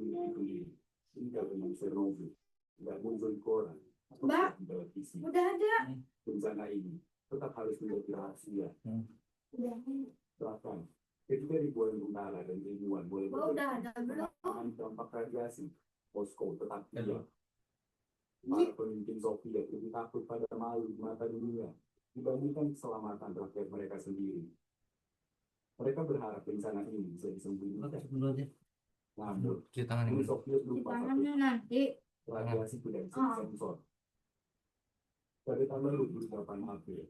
Hingga memang serugi, nggak muncul di koran, Mbak, di televisi. udah ada. Bencana ini tetap harus menjadi rahasia. Udah. Bahkan ketika ribuan tentara dan ribuan boleh Oh, udah ada belum? menahan dampak radiasi, Moskow tetap diam. Para pemimpin Soviet lebih takut pada malu di mata dunia dibandingkan keselamatan rakyat mereka sendiri. Mereka berharap bencana ini bisa disembunyikan. Namun, Uni Soviet Di lupa satu, tangannya nanti. radiasi tidak bisa disensor. Pada tanggal 28 April,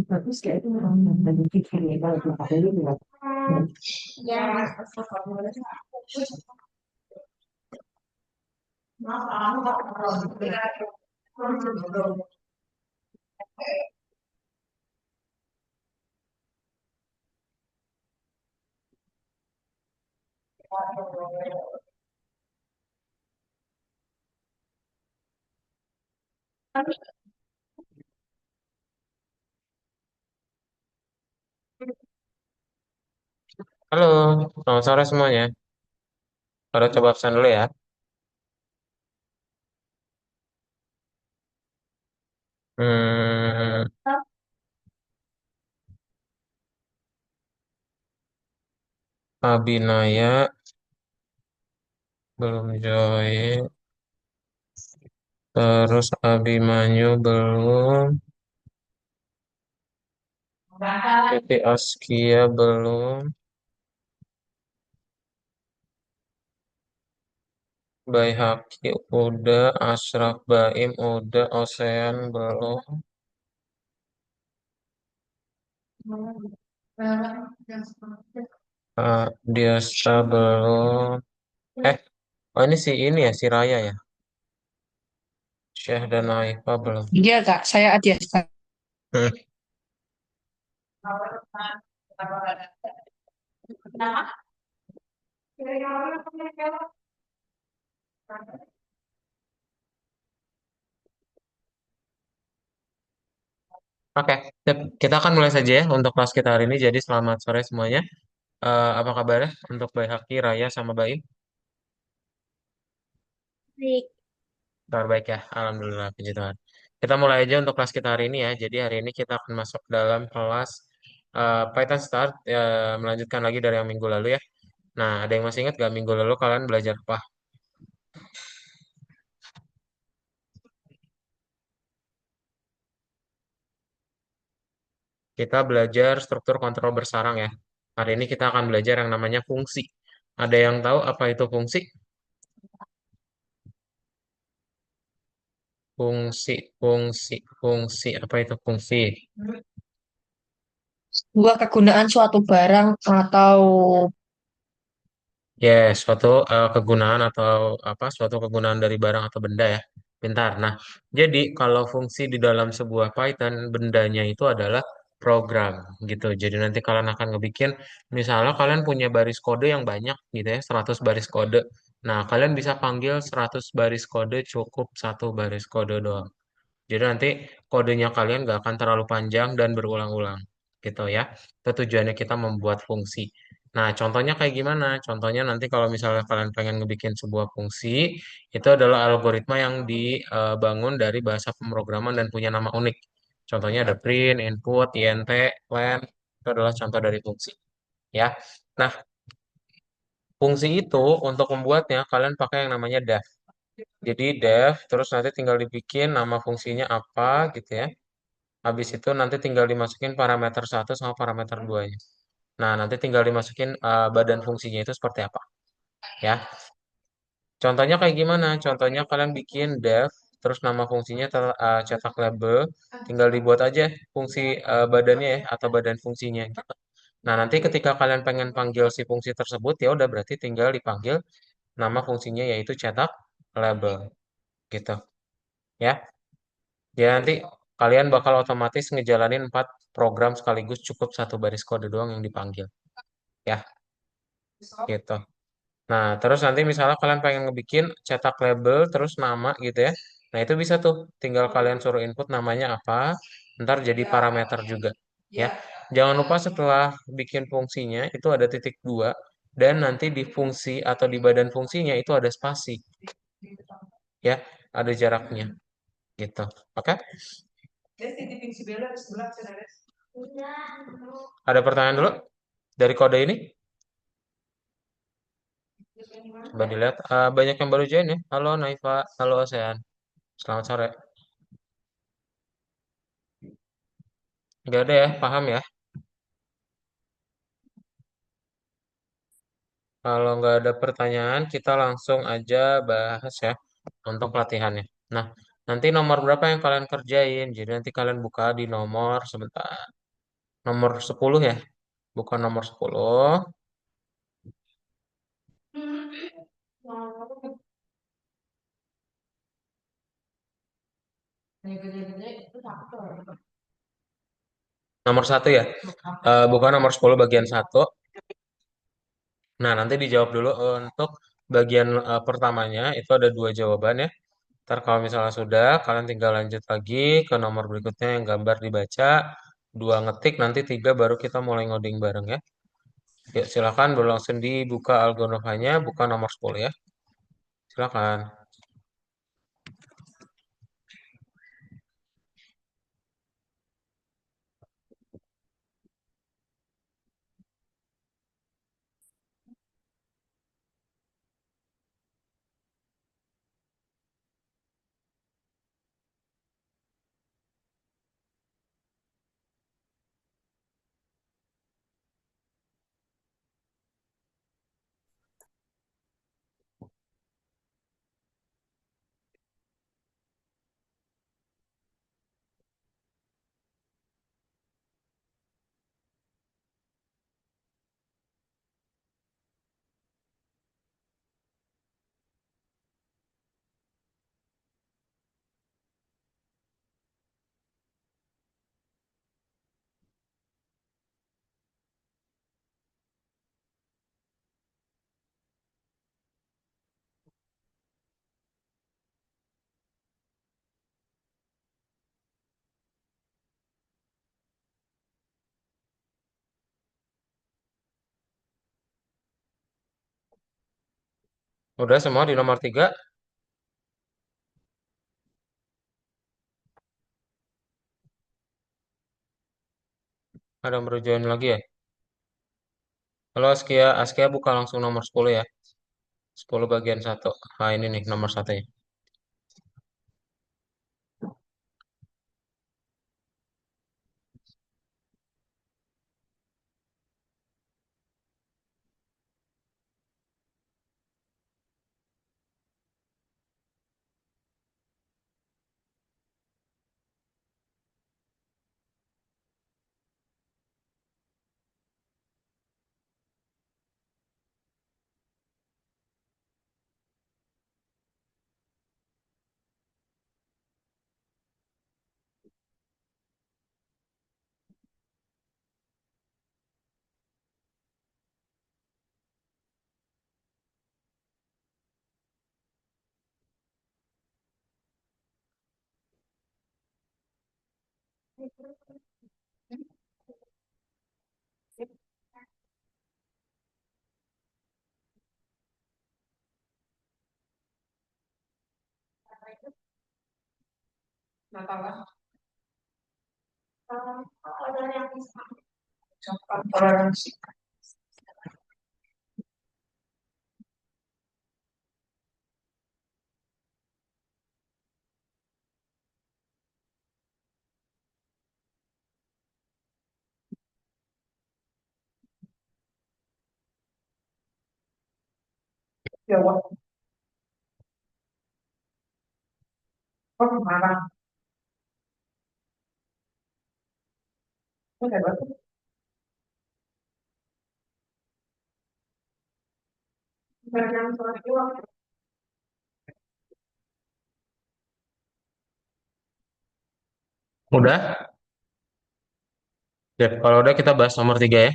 Bagus kayak itu orang yang tadi pikirnya kalau kita ini juga. Ya, Halo, selamat sore semuanya. Baru coba absen dulu ya. Hmm, Abinaya belum join. Terus Abimanyu belum. Titi Askia belum. Baihaqi udah. Ashraf Baim udah. Ocean belum. Diasa belum. Eh, oh ini si ini ya, si Raya ya. Syekh dan Naifah belum. Iya kak, saya Adiasta. Hmm. Oke, sip. Kita akan mulai saja ya untuk kelas kita hari ini. Jadi selamat sore semuanya. Apa kabarnya untuk Baik Haki, Raya, sama Baim? Baik. Kabar baik ya, Alhamdulillah, puji Tuhan. Kita mulai aja untuk kelas kita hari ini ya. Jadi hari ini kita akan masuk dalam kelas Python Start, melanjutkan lagi dari yang minggu lalu ya. Nah, ada yang masih ingat gak minggu lalu kalian belajar apa? Kita belajar struktur kontrol bersarang ya. Hari ini kita akan belajar yang namanya fungsi. Ada yang tahu apa itu fungsi? Fungsi. Apa itu fungsi? Sebuah kegunaan suatu barang atau Yes, suatu kegunaan atau apa? Suatu kegunaan dari barang atau benda ya. Pintar. Nah, jadi kalau fungsi di dalam sebuah Python, bendanya itu adalah program gitu. Jadi nanti kalian akan ngebikin, misalnya kalian punya baris kode yang banyak gitu ya, 100 baris kode. Nah, kalian bisa panggil 100 baris kode cukup satu baris kode doang. Jadi nanti kodenya kalian nggak akan terlalu panjang dan berulang-ulang gitu ya. Itu tujuannya kita membuat fungsi. Nah, contohnya kayak gimana? Contohnya nanti kalau misalnya kalian pengen ngebikin sebuah fungsi, itu adalah algoritma yang dibangun dari bahasa pemrograman dan punya nama unik. Contohnya ada print, input, int, len, itu adalah contoh dari fungsi ya. Nah, fungsi itu untuk membuatnya kalian pakai yang namanya def. Jadi def, terus nanti tinggal dibikin nama fungsinya apa gitu ya. Habis itu nanti tinggal dimasukin parameter satu sama parameter 2-nya. Nah, nanti tinggal dimasukin badan fungsinya itu seperti apa. Ya, contohnya kayak gimana? Contohnya kalian bikin def, terus nama fungsinya cetak label, tinggal dibuat aja fungsi badannya ya, atau badan fungsinya gitu. Nah, nanti ketika kalian pengen panggil si fungsi tersebut, ya udah berarti tinggal dipanggil nama fungsinya yaitu cetak label gitu. Ya, ya nanti kalian bakal otomatis ngejalanin 4 program sekaligus cukup satu baris kode doang yang dipanggil. Ya, gitu. Nah, terus nanti misalnya kalian pengen ngebikin cetak label terus nama gitu ya. Nah, itu bisa tuh. Tinggal kalian suruh input namanya apa, ntar jadi parameter juga. Ya, jangan lupa setelah bikin fungsinya itu ada titik dua dan nanti di fungsi atau di badan fungsinya itu ada spasi. Ya, ada jaraknya gitu. Oke? Ada pertanyaan dulu dari kode ini? Coba dilihat. Banyak yang baru join ya. Halo Naifa, halo Ocean. Selamat sore. Gak ada ya, paham ya? Kalau nggak ada pertanyaan, kita langsung aja bahas ya untuk latihannya. Nah, nanti nomor berapa yang kalian kerjain? Jadi nanti kalian buka di nomor sebentar. Nomor 10 ya, bukan nomor 10. Nomor satu ya. Bukan nomor 10 bagian satu. Nah, nanti dijawab dulu untuk bagian pertamanya. Itu ada 2 jawaban ya. Ntar kalau misalnya sudah, kalian tinggal lanjut lagi ke nomor berikutnya yang gambar dibaca. 2 ngetik, nanti 3 baru kita mulai ngoding bareng ya. Ya, silakan boleh langsung dibuka algoritmanya, buka nomor 10 ya. Silakan. Udah semua di nomor 3. Ada yang baru join lagi ya? Halo Askia, Askia buka langsung nomor 10 ya. 10 bagian satu. Nah ini nih nomor satunya. Udah? Ya, kalau udah kita bahas nomor 3 ya.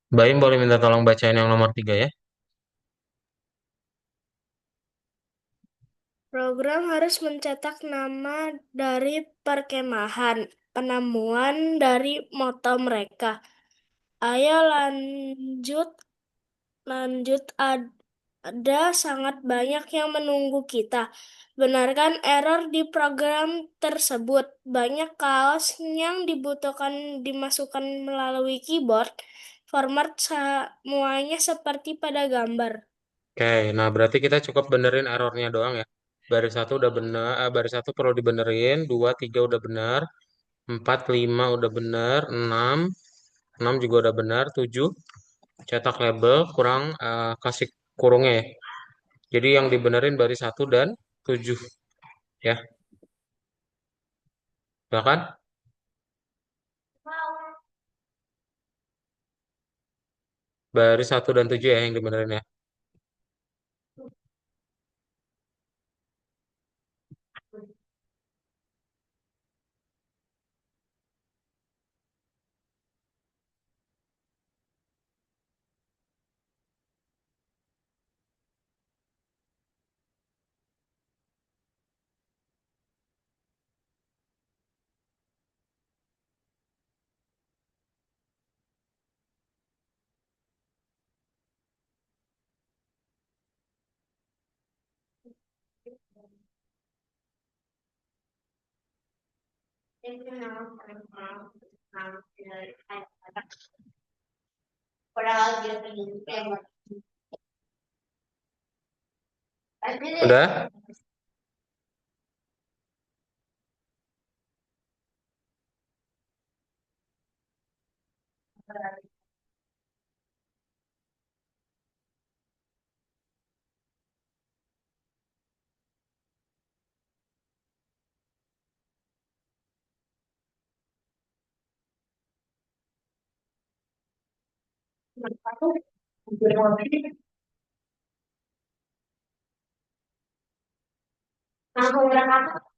Baim boleh minta tolong bacain yang nomor 3 ya. Program harus mencetak nama dari perkemahan, penemuan dari moto mereka. Ayo lanjut, lanjut. Ada sangat banyak yang menunggu kita. Benarkan error di program tersebut. Banyak kaos yang dibutuhkan dimasukkan melalui keyboard. Format semuanya seperti pada gambar. Oke, nah berarti kita cukup benerin errornya doang ya. Baris satu udah bener, baris satu perlu dibenerin, 2, 3 udah bener, 4, 5 udah bener, 6 juga udah bener, 7 cetak label, kurang kasih kurungnya ya. Jadi yang dibenerin baris satu dan 7 ya. Silakan. Baris satu dan 7 ya yang dibenerin ya. Udah?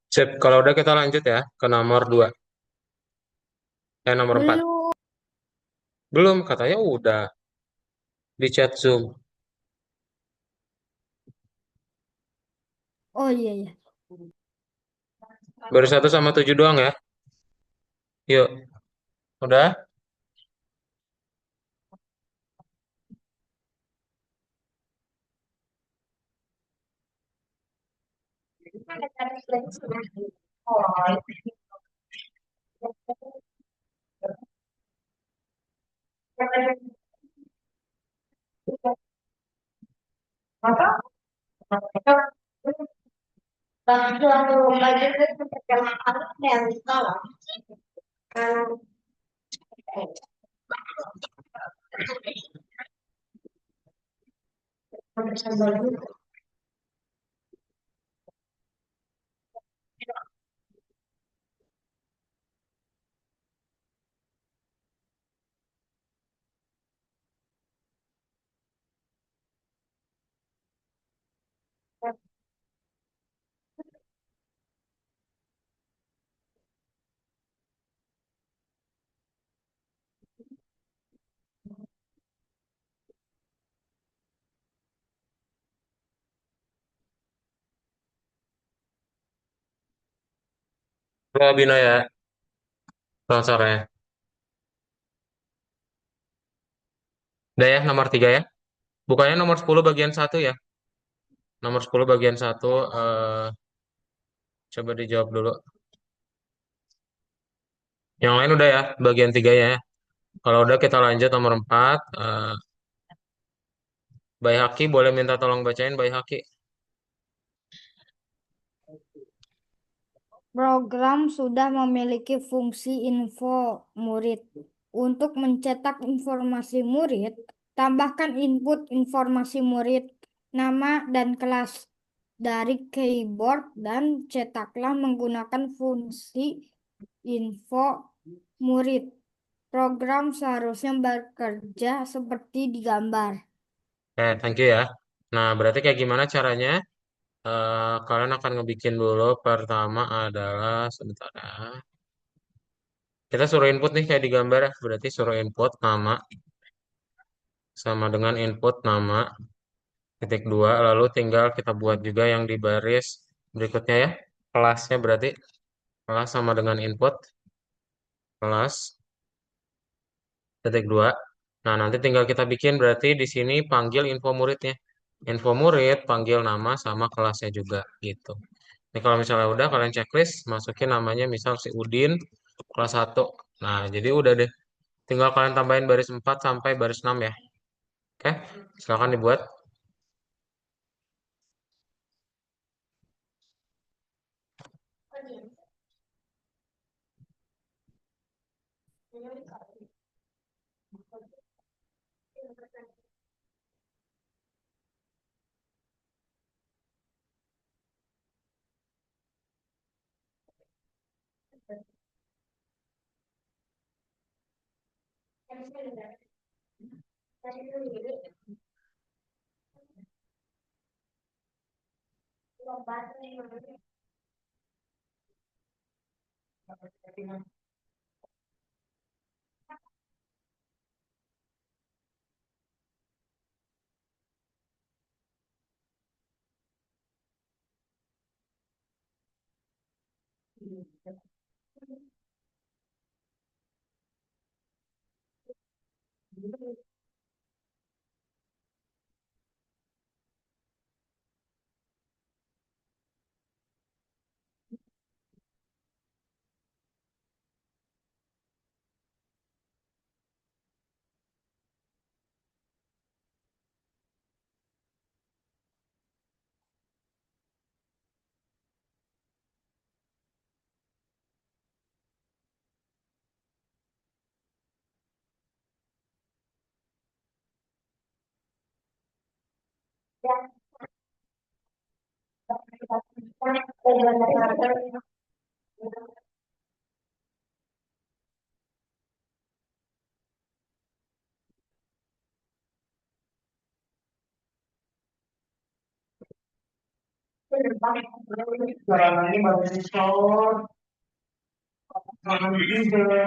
Sip, kalau udah kita lanjut ya ke nomor 2. Nomor 4. Belum. Belum, katanya udah di chat Zoom. Oh iya ya. Baru 1 sama 7 doang ya. Yuk, udah? Halo Bino ya, selamat sore. Udah ya, nomor 3 ya. Bukannya nomor 10 bagian satu ya. Nomor 10 bagian satu, coba dijawab dulu. Yang lain udah ya, bagian 3 ya. Kalau udah kita lanjut nomor 4. Baik boleh minta tolong bacain Baik. Program sudah memiliki fungsi info murid. Untuk mencetak informasi murid, tambahkan input informasi murid, nama dan kelas dari keyboard dan cetaklah menggunakan fungsi info murid. Program seharusnya bekerja seperti di gambar. Thank you ya. Nah, berarti kayak gimana caranya? Kalian akan ngebikin dulu. Pertama adalah sebentar ya. Kita suruh input nih kayak di gambar ya. Berarti suruh input nama sama dengan input nama titik dua. Lalu tinggal kita buat juga yang di baris berikutnya ya. Kelasnya berarti kelas sama dengan input kelas titik dua. Nah, nanti tinggal kita bikin berarti di sini panggil info muridnya. Info murid panggil nama sama kelasnya juga gitu. Ini kalau misalnya udah kalian checklist, masukin namanya misal si Udin kelas satu. Nah, jadi udah deh. Tinggal kalian tambahin baris 4 sampai baris 6 ya. Oke, silakan dibuat. Suara ini bagus short, jangan juga.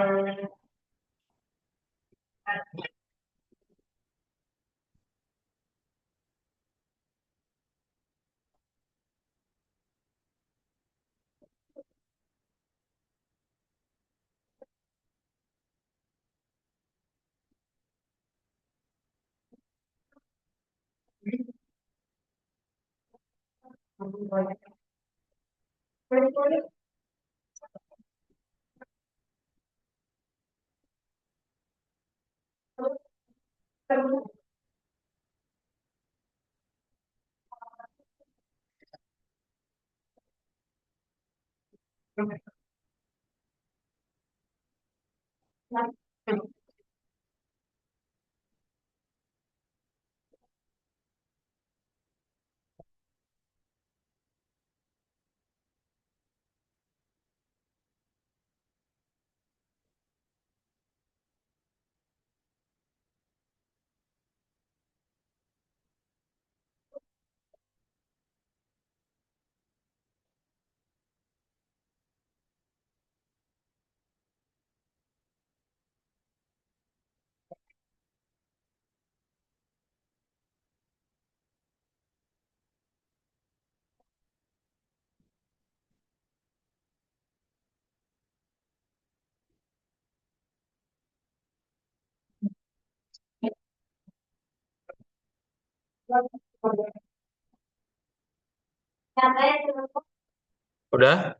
Udah?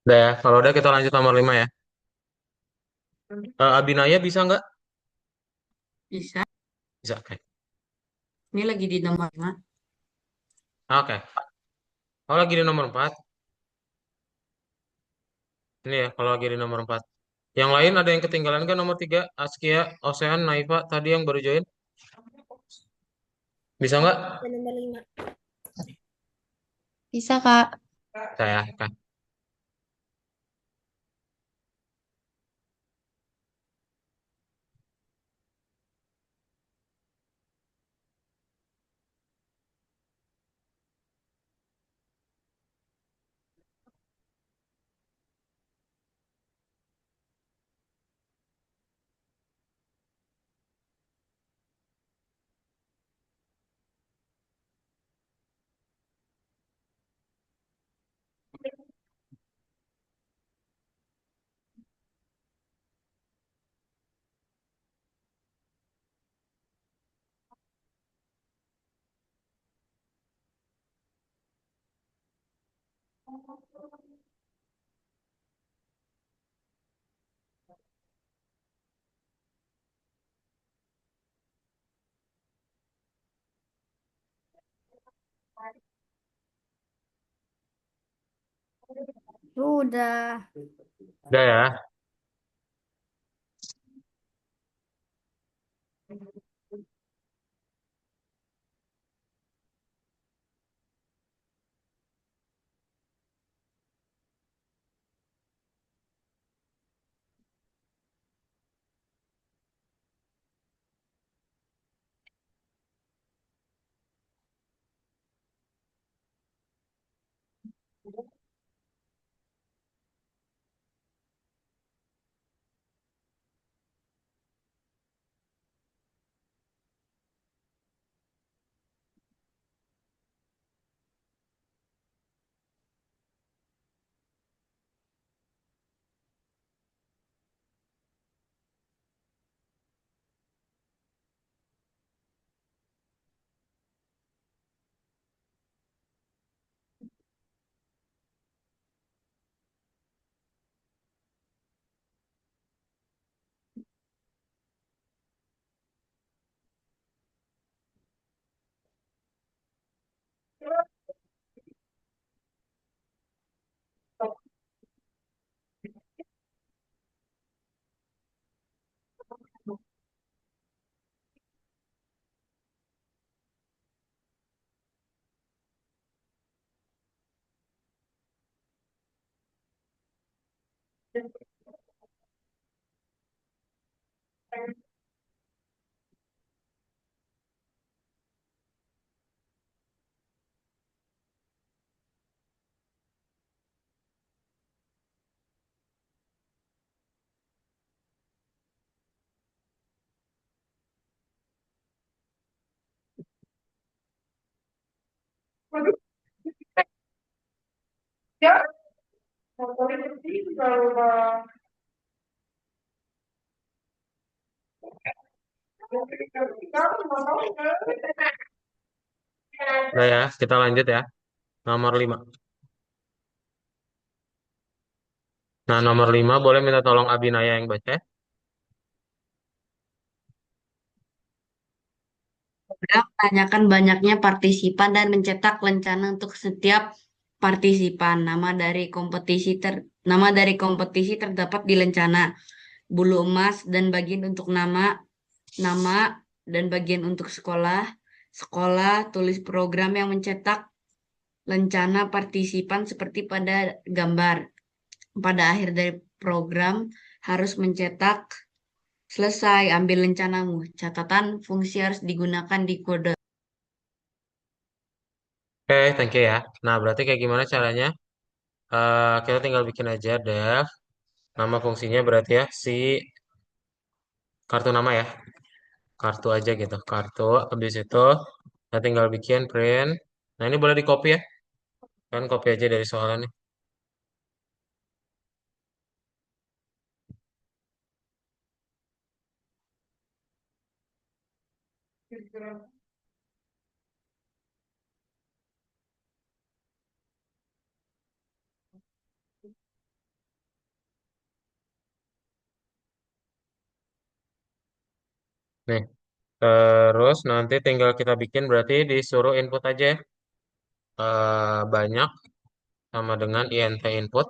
Udah ya. Kalau udah kita lanjut nomor 5 ya. Abinaya bisa nggak? Bisa. Bisa, oke. Ini lagi di nomor 5. Oke. Kalau lagi di nomor 4. Ini ya, kalau lagi di nomor 4. Yang lain ada yang ketinggalan kan nomor 3? Askia, Ocean, Naifa, tadi yang baru join. Bisa nggak? Dan nomor 5. Bisa, Kak. Saya, Kak. Sudah. Udah ya. Udah ya, kita lanjut ya. Nomor 5. Nah, nomor 5 boleh minta tolong Abinaya yang baca. Program menanyakan banyaknya partisipan dan mencetak rencana untuk setiap partisipan. Nama dari kompetisi terdapat di lencana. Bulu emas dan bagian untuk nama dan bagian untuk sekolah. Sekolah tulis program yang mencetak rencana partisipan seperti pada gambar. Pada akhir dari program harus mencetak selesai, ambil rencanamu. Catatan fungsi harus digunakan di kode. Oke, thank you ya. Nah, berarti kayak gimana caranya? Kita tinggal bikin aja def. Nama fungsinya berarti ya si kartu nama ya. Kartu aja gitu. Kartu. Habis itu kita tinggal bikin print. Nah, ini boleh di copy ya. Kan copy aja dari soalnya nih. Nih. Terus nanti tinggal kita bikin berarti disuruh input aja ya. Banyak sama dengan int input.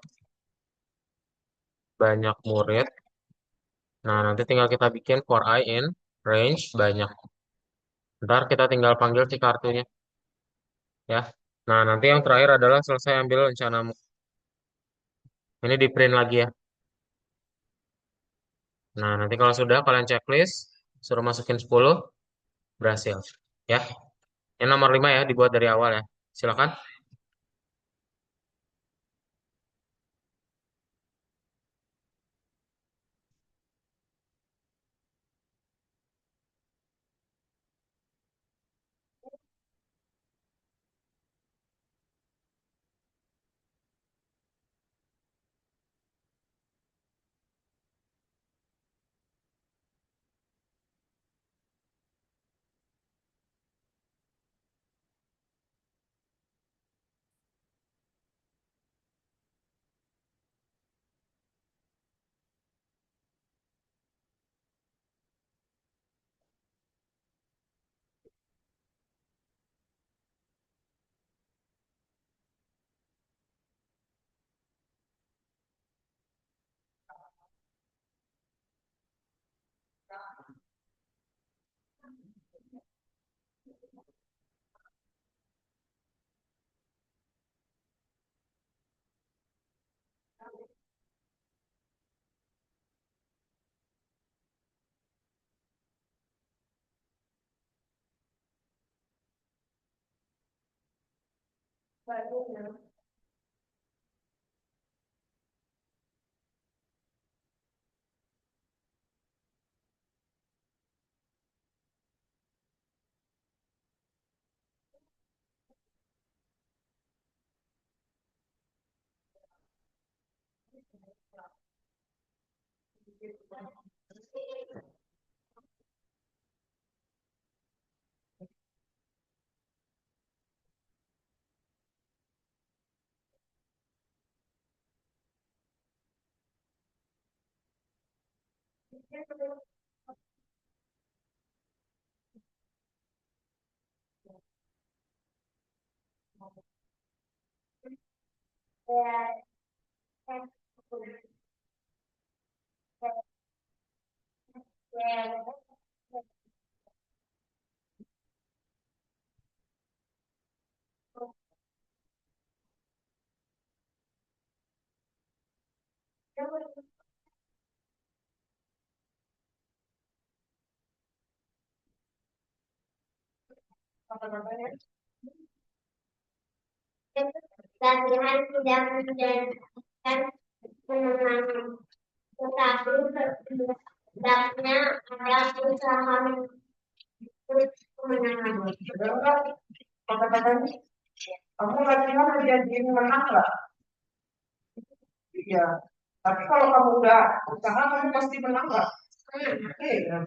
Banyak murid. Nah, nanti tinggal kita bikin for I in range banyak. Ntar kita tinggal panggil si kartunya ya. Nah, nanti yang terakhir adalah selesai ambil rencanamu. Ini di print lagi ya. Nah, nanti kalau sudah kalian checklist, suruh masukin 10, berhasil. Ya, ini nomor 5 ya, dibuat dari awal ya. Silakan. Latihan tidak menjadikan kemenangan, tetapi setidaknya ada usaha untuk kemenangan. Kamu latihan menjadi menang nggak? Iya. Tapi kalau kamu udah usaha, kamu pasti menang nggak? Iya.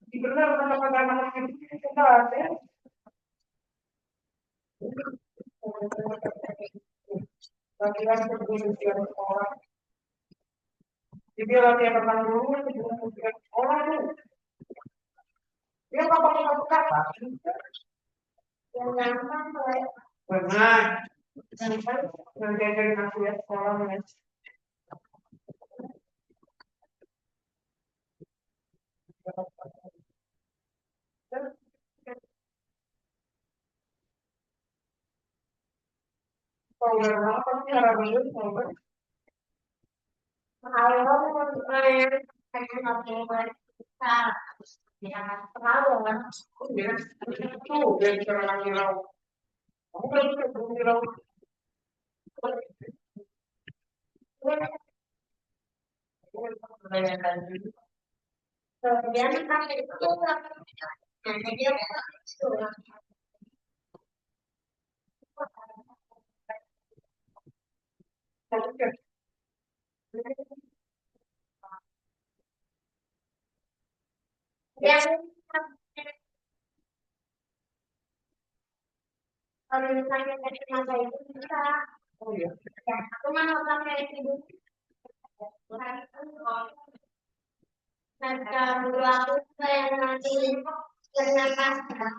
Benar kata-kata anak itu kita ya. latihan kebersihan sekolah. Jadi latihan renang dulu itu juga kebersihan sekolah tuh. Dia apa satu kata? Yang gampang kalau Benar. Menjaga nafsu ya sekolah ya. Kalau udah lama pasti harap dulu, kalau kalau hanya nggak boleh kita ya terlalu kan. dia tuh dia bicara lagi raw. Kamu kan juga belum raw. Kemudian pakai itu nah jadi aku yang kalau misalnya dari masa itu bisa Oh iya. ya aku mah mau pakai itu nah kalau aku kayak nanti karena pas kita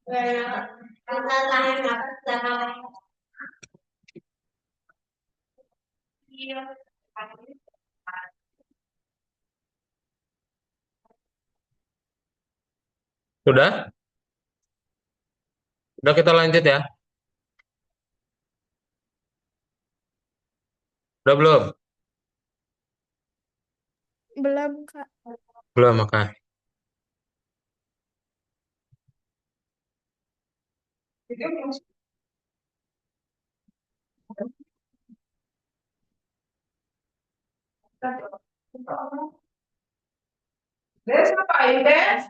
tahan apa dalam Sudah? Udah kita lanjut ya? Udah belum? Belum, Kak. Belum, maka. Jadi Des ngapain Des?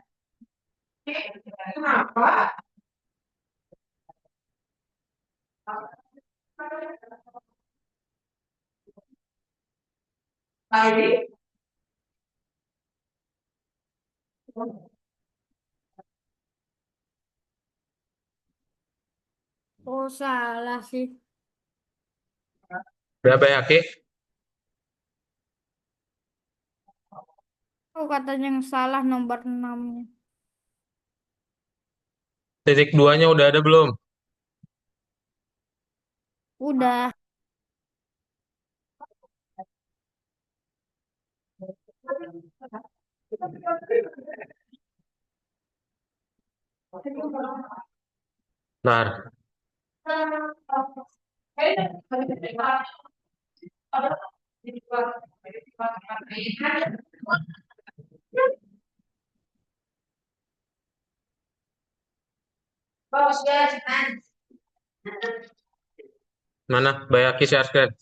Kenapa? Tadi Oh, salah sih. Udah Bayaki? Oh, katanya yang salah nomor 6-nya. Titik duanya udah ada belum? Udah. Ntar. bos ya kan Mana? Bayaki share screen.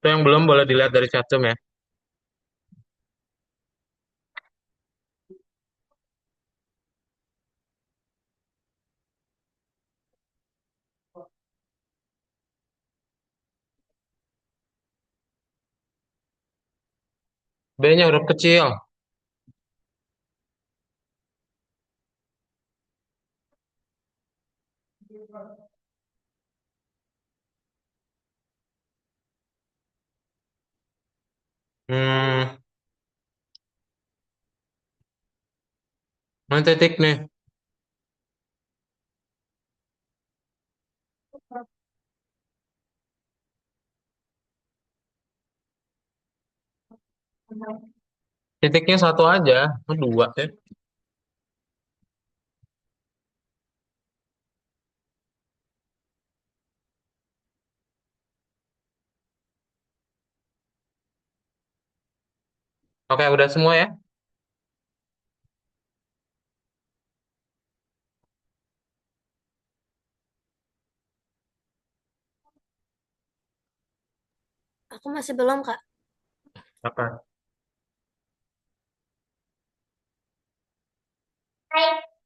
Itu yang belum boleh dilihat dari chatroom ya. B-nya huruf kecil. Hmm, mana titik nih? Titiknya satu aja. Oh, dua ya. Oke, udah semua ya? Aku masih belum, Kak. Apa? hai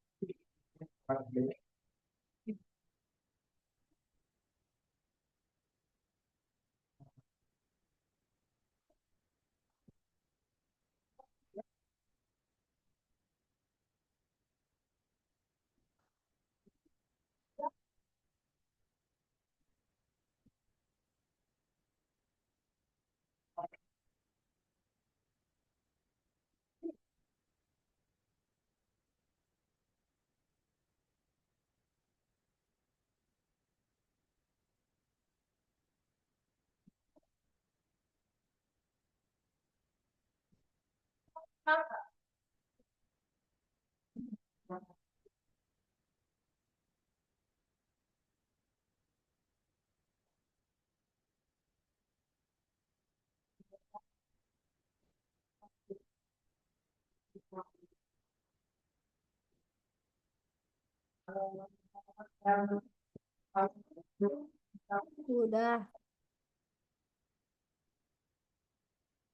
Udah.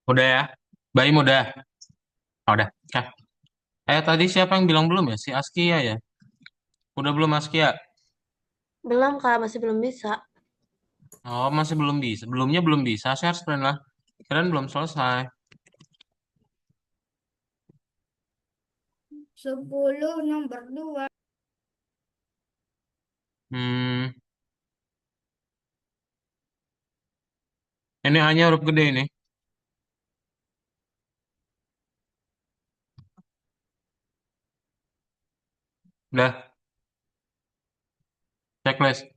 Udah ya? Baim udah. Oh, udah. Tadi siapa yang bilang belum ya? Si Askia ya? Udah belum Askia? Belum, Kak. Masih belum bisa. Oh, masih belum bisa. Belumnya belum bisa. Share screen lah. Kalian belum selesai. 10 nomor 2. Hmm, ini hanya huruf gede ini. Udah, checklist.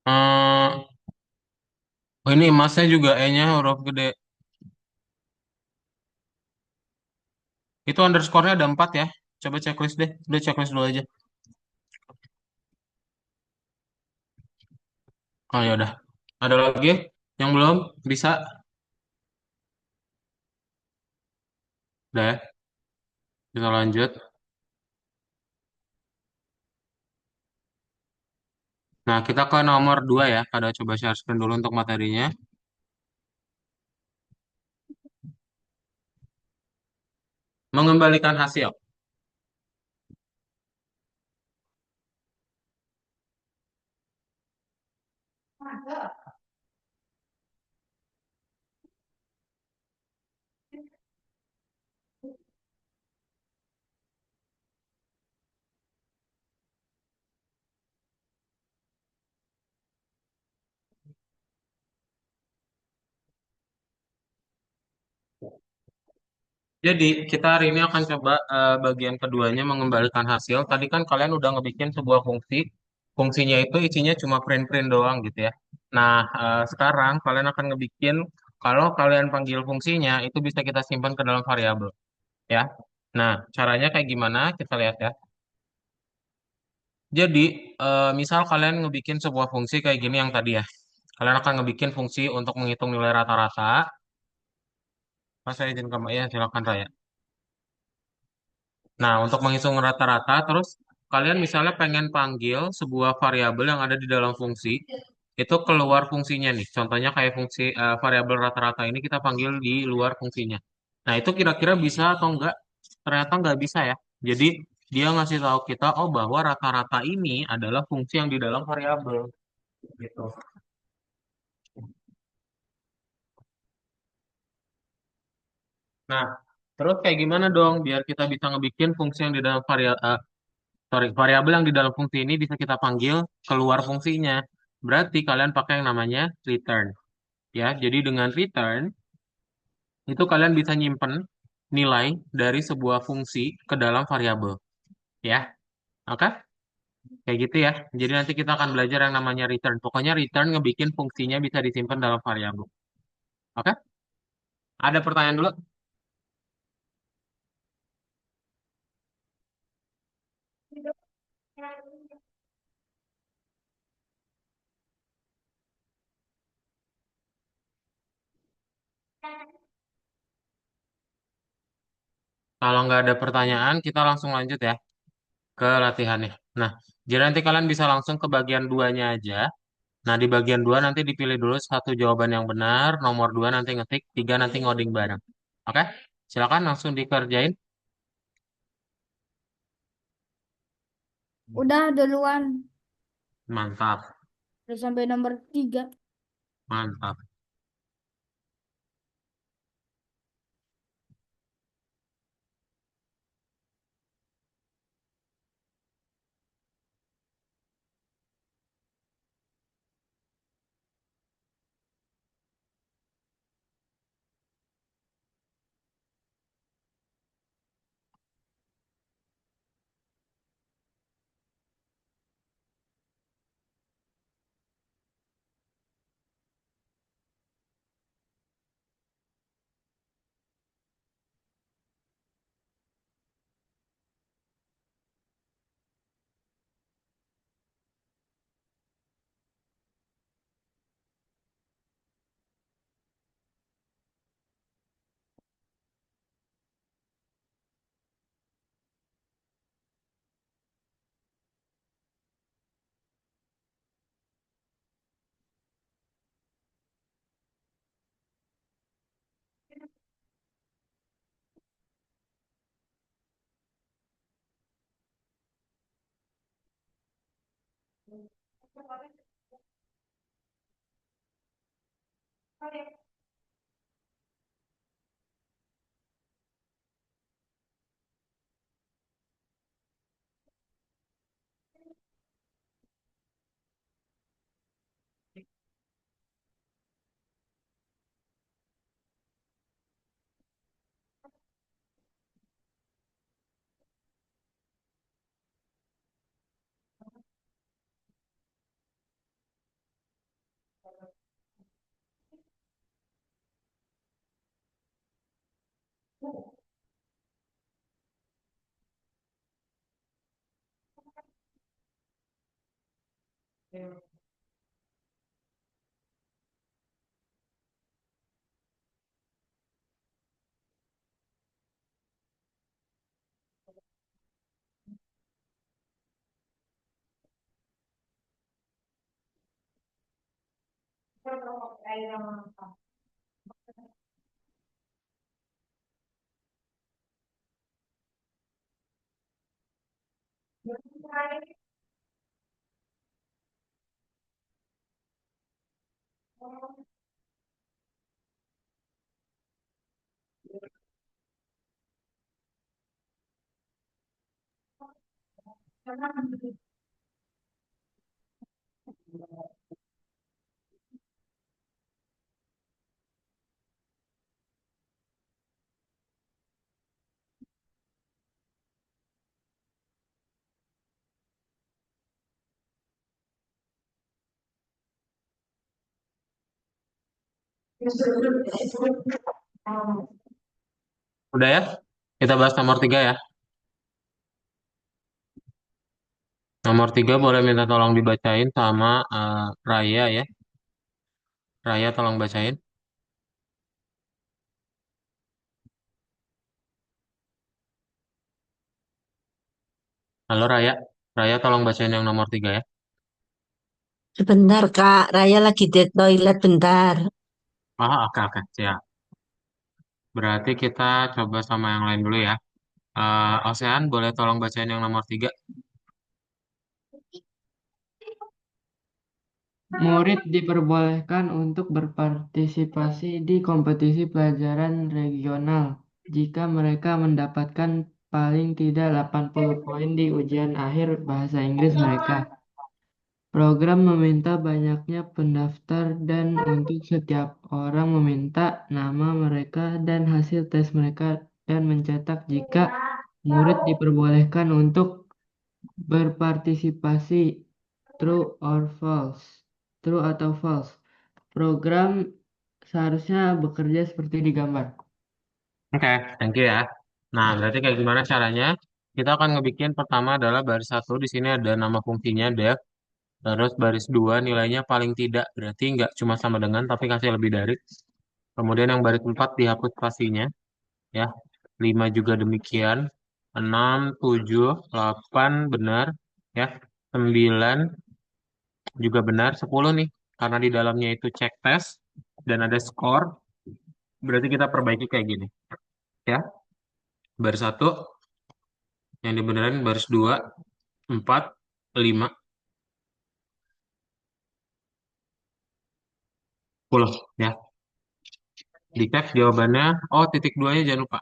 Eh, oh, ini emasnya juga E-nya huruf gede. Itu underscore-nya ada 4 ya. Coba checklist deh. Udah checklist dulu aja. Oh ya udah. Ada lagi yang belum bisa? Udah ya. Kita lanjut. Nah, kita ke nomor 2 ya. Kada coba share screen dulu untuk materinya. Mengembalikan hasil. Jadi, kita hari ini akan coba bagian keduanya mengembalikan hasil. Tadi kan kalian udah ngebikin sebuah fungsi. Fungsinya itu isinya cuma print-print doang gitu ya. Nah, sekarang kalian akan ngebikin kalau kalian panggil fungsinya itu bisa kita simpan ke dalam variabel ya. Nah, caranya kayak gimana? Kita lihat ya. Jadi, misal kalian ngebikin sebuah fungsi kayak gini yang tadi ya. Kalian akan ngebikin fungsi untuk menghitung nilai rata-rata. Mas saya izin ke ya, silakan Raya. Nah, untuk menghitung rata-rata, terus kalian misalnya pengen panggil sebuah variabel yang ada di dalam fungsi, itu keluar fungsinya nih. Contohnya kayak fungsi variabel rata-rata ini kita panggil di luar fungsinya. Nah, itu kira-kira bisa atau enggak? Ternyata enggak bisa ya. Jadi, dia ngasih tahu kita, oh bahwa rata-rata ini adalah fungsi yang di dalam variabel. Gitu. Nah, terus kayak gimana dong biar kita bisa ngebikin fungsi yang di dalam variabel yang di dalam fungsi ini bisa kita panggil keluar fungsinya. Berarti kalian pakai yang namanya return. Ya, jadi dengan return itu kalian bisa nyimpen nilai dari sebuah fungsi ke dalam variabel. Ya, oke? Kayak gitu ya. Jadi nanti kita akan belajar yang namanya return. Pokoknya return ngebikin fungsinya bisa disimpan dalam variabel. Oke? Ada pertanyaan dulu? Kalau nggak ada pertanyaan, kita langsung lanjut ya ke latihannya. Nah, jadi nanti kalian bisa langsung ke bagian duanya aja. Nah, di bagian dua nanti dipilih dulu satu jawaban yang benar, nomor dua nanti ngetik, tiga nanti ngoding bareng. Oke? Silakan langsung dikerjain. Udah duluan. Mantap, Udah sampai nomor 3. mantap. Udah ya? Kita bahas nomor 3 ya. Nomor 3 boleh minta tolong dibacain sama Raya ya. Raya tolong bacain. Halo Raya. Raya tolong bacain yang nomor 3 ya. Sebentar, Kak. Raya lagi di toilet bentar. Oke, oke, siap. Berarti kita coba sama yang lain dulu ya. Ocean, boleh tolong bacain yang nomor 3. Murid diperbolehkan untuk berpartisipasi di kompetisi pelajaran regional jika mereka mendapatkan paling tidak 80 poin di ujian akhir bahasa Inggris mereka. Program meminta banyaknya pendaftar dan untuk setiap orang meminta nama mereka dan hasil tes mereka dan mencetak jika murid diperbolehkan untuk berpartisipasi. True or false? True atau false? Program seharusnya bekerja seperti di gambar. Oke, thank you ya. Nah, berarti kayak gimana caranya? Kita akan ngebikin pertama adalah baris 1 di sini ada nama fungsinya def. Terus baris 2 nilainya paling tidak, berarti nggak cuma sama dengan tapi kasih lebih dari. Kemudian yang baris 4 dihapus spasinya ya. 5 juga demikian. 6, 7, 8 benar ya. 9 juga benar. 10 nih karena di dalamnya itu cek tes dan ada skor, berarti kita perbaiki kayak gini ya. Baris 1 yang dibenerin baris 2, 4, 5, 10 ya. Dicek jawabannya. Oh, titik duanya jangan lupa.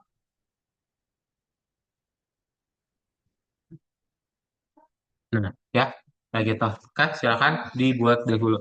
Nah, ya, kayak gitu. Kak, silakan dibuat dahulu.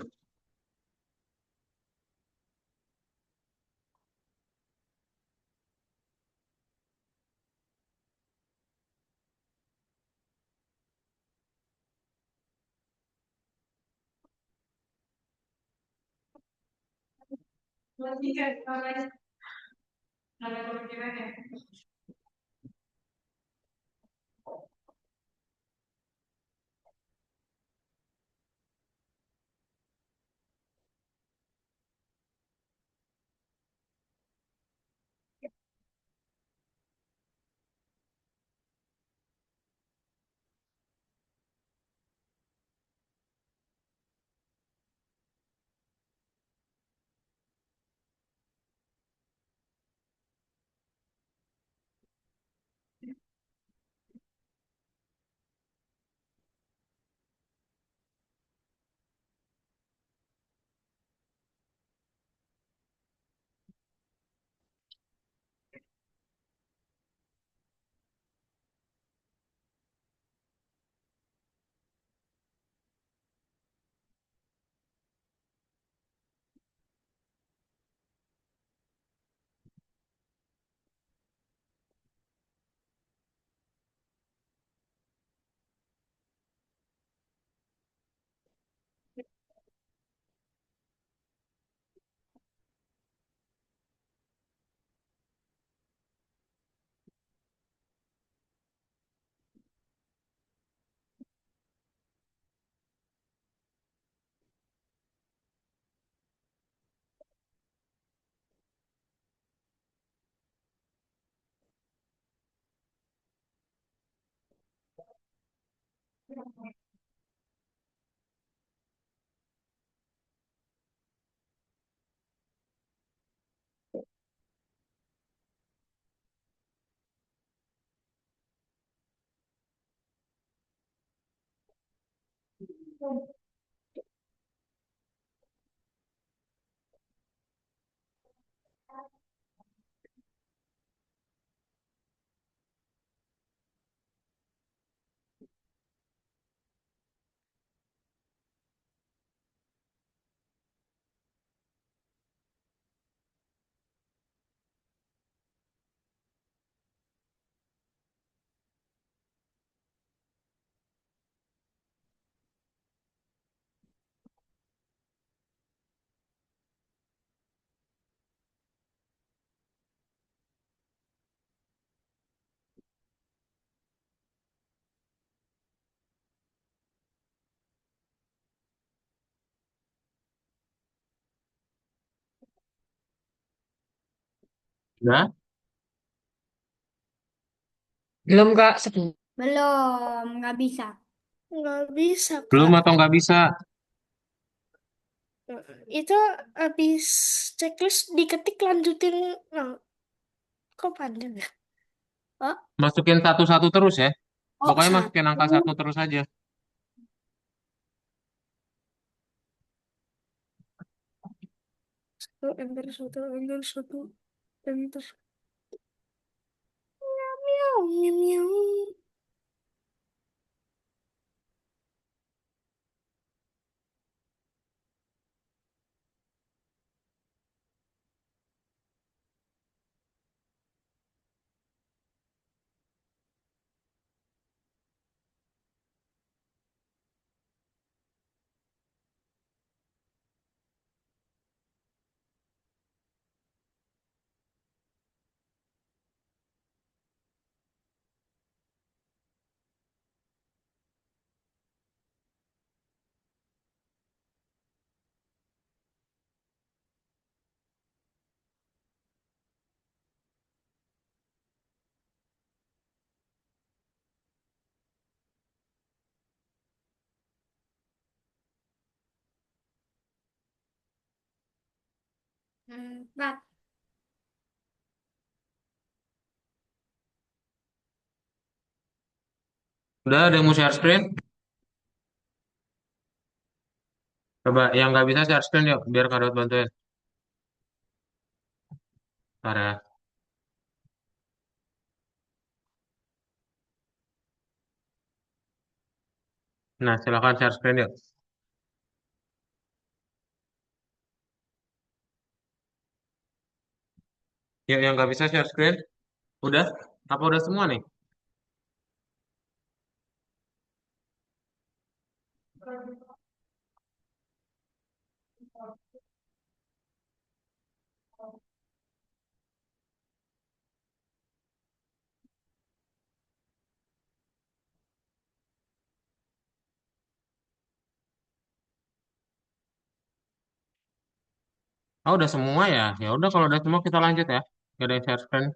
Nah, Belum Kak, sebelum. Belum, nggak bisa. Nggak bisa, belum Kak. atau nggak bisa? Itu habis checklist diketik lanjutin. Nah, kok panjang ya? Oh, Masukin satu-satu terus ya. oh Pokoknya masukin satu. angka satu terus aja. Satu, enter satu, enter satu, enter. Miau, miau, miau. Empat. Udah ada yang mau share screen? Coba yang nggak bisa share screen yuk, biar Kak Daud bantuin. Ntar ya. Nah, silakan share screen yuk. Yuk, yang nggak bisa share screen. Udah? Apa udah semua nih? Oh, udah semua ya? Ya udah kalau udah semua kita lanjut ya. Gak ada yang share screen.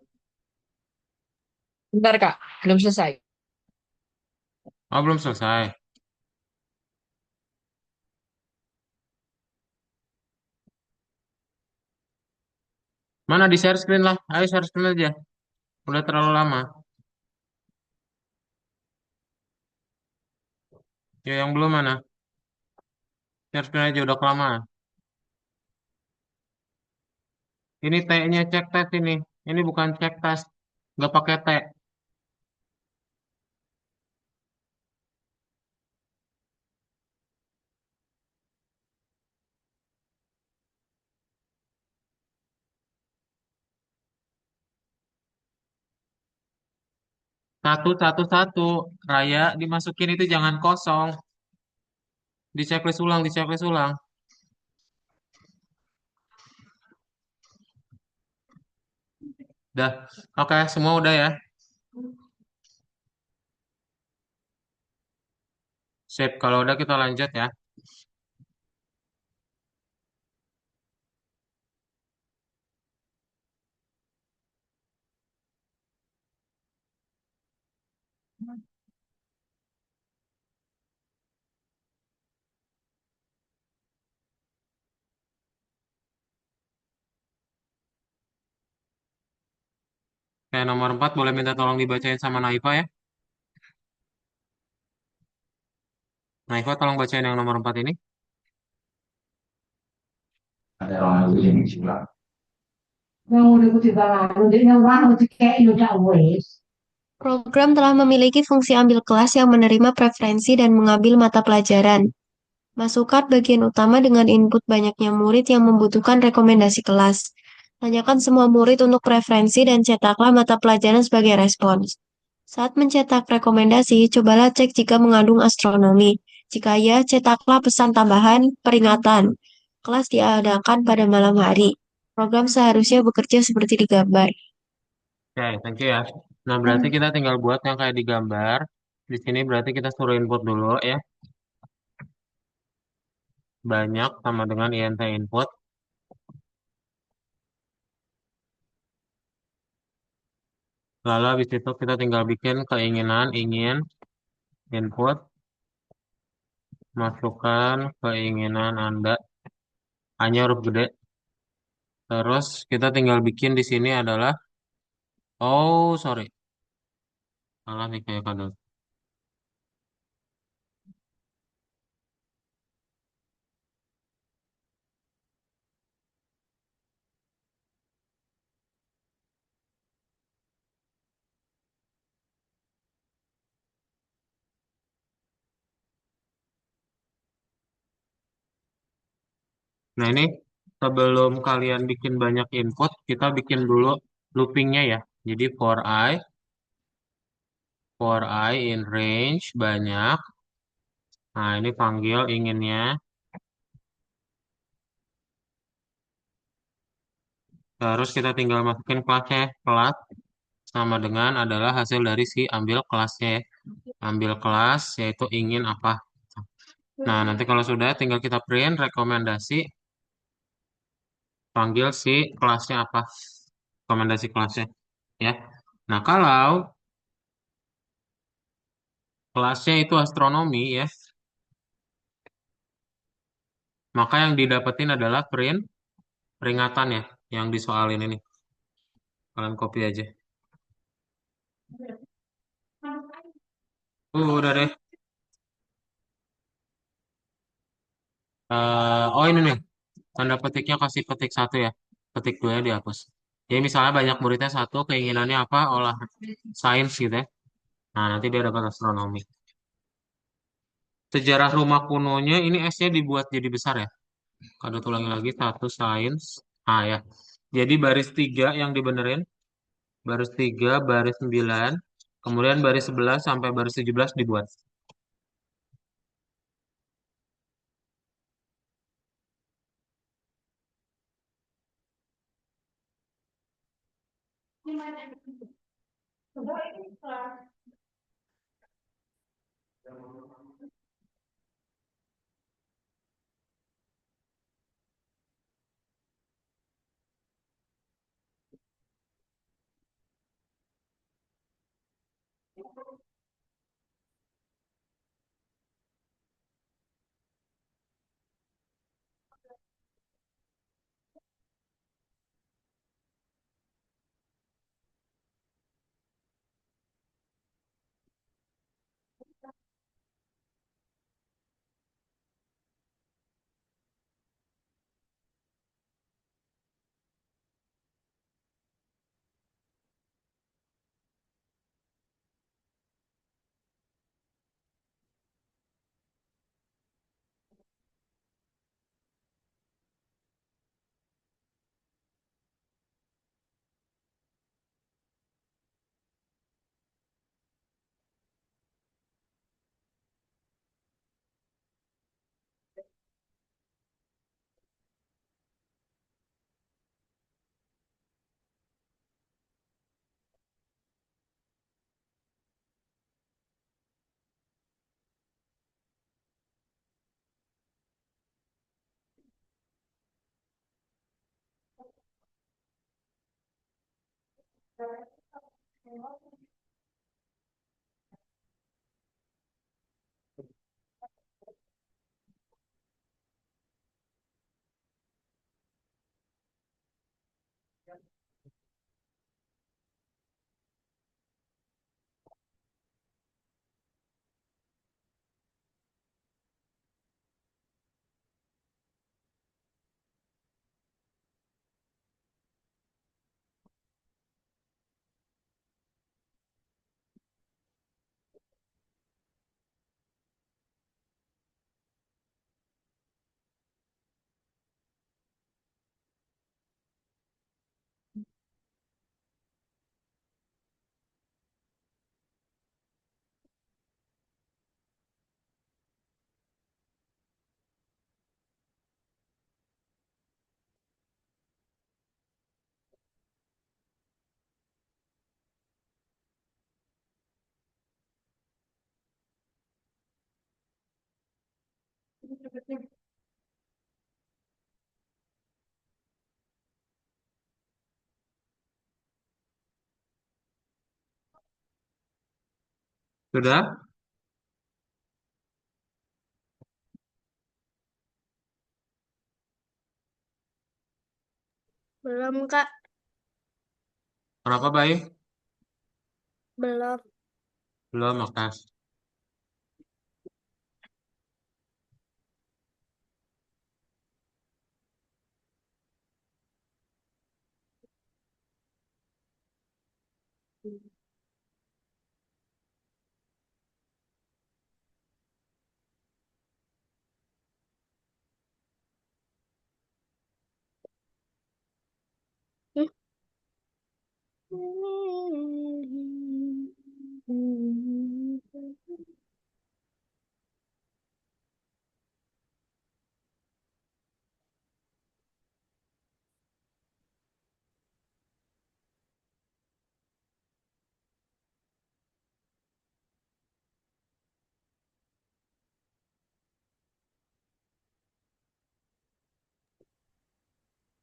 Bentar Kak, belum selesai. Oh, belum selesai. Mana di share screen lah? Ayo share screen aja. Udah terlalu lama. Ya yang belum mana? Share screen aja udah kelamaan. Ini T-nya cek tes ini. Ini bukan cek tes. Nggak pakai T. Satu, satu, satu. Raya dimasukin itu jangan kosong. Di checklist ulang, di checklist ulang. Dah. Oke, semua udah ya. Sip, kalau udah kita lanjut ya. Kayak nomor 4 boleh minta tolong dibacain sama Naifa ya. Naifa tolong bacain yang nomor 4 ini. Program telah memiliki fungsi ambil kelas yang menerima preferensi dan mengambil mata pelajaran. Masukkan bagian utama dengan input banyaknya murid yang membutuhkan rekomendasi kelas. Tanyakan semua murid untuk preferensi dan cetaklah mata pelajaran sebagai respons. Saat mencetak rekomendasi, cobalah cek jika mengandung astronomi. Jika ya, cetaklah pesan tambahan peringatan. Kelas diadakan pada malam hari. Program seharusnya bekerja seperti digambar. Oke, thank you ya. Nah, berarti kita tinggal buat yang kayak digambar. Di sini berarti kita suruh input dulu ya. Banyak sama dengan int input. Lalu habis itu kita tinggal bikin keinginan, ingin, input, masukkan keinginan Anda, hanya huruf gede. Terus kita tinggal bikin di sini adalah, oh sorry, salah nih kayak kado. Nah ini sebelum kalian bikin banyak input, kita bikin dulu loopingnya ya. Jadi for I in range banyak. Nah ini panggil inginnya. Terus kita tinggal masukin kelasnya. Kelas sama dengan adalah hasil dari si ambil kelasnya ya. Ambil kelas yaitu ingin apa. Nah nanti kalau sudah tinggal kita print rekomendasi. Panggil si kelasnya apa. Rekomendasi kelasnya ya. Nah kalau kelasnya itu astronomi ya. Maka yang didapetin adalah peringatan ya. Yang disoalin ini. Kalian copy aja. Udah deh. Oh ini nih. Tanda petiknya kasih petik 1 ya. Petik 2 ya dihapus. Jadi misalnya banyak muridnya 1, keinginannya apa? Olah sains gitu ya. Nah nanti dia dapat astronomi. Sejarah rumah kunonya ini S-nya dibuat jadi besar ya. Kalau tulangi lagi 1 sains. Ah ya. Jadi baris 3 yang dibenerin. Baris 3, baris 9. Kemudian baris 11 sampai baris 17 dibuat. Sudah? Belum, Kak. Kenapa, Bayu? Belum. Belum, Mas.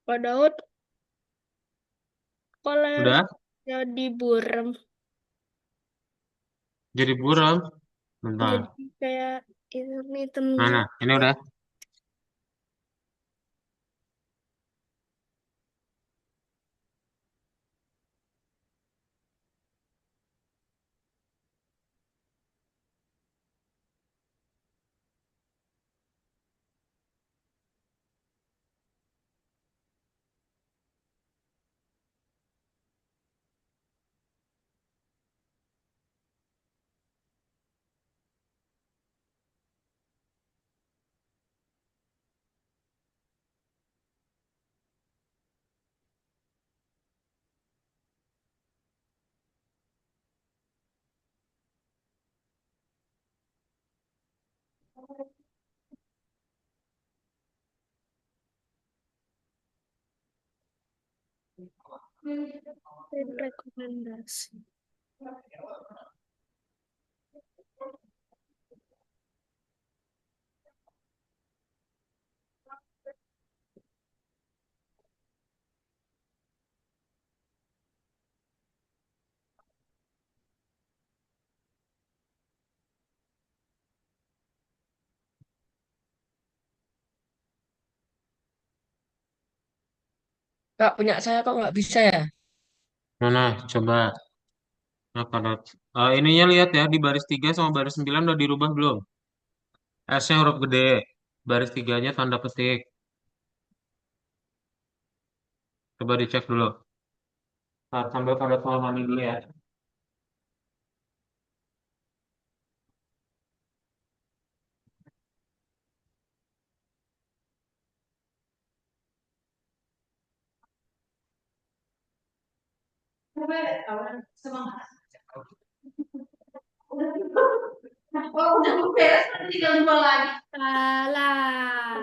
Pak Daud, kalau Udah? jadi buram, Jadi buram? Bentar. jadi kayak hitam-hitam Mana? gitu. Ini udah? Tim rekomendasi. Kak, punya saya kok nggak bisa ya? Mana? Coba. Nah, ininya lihat ya, di baris 3 sama baris 9 udah dirubah belum? S-nya huruf gede. Baris tiganya tanda petik. Coba dicek dulu. Nah, sambil pada soal mami dulu ya. Salah.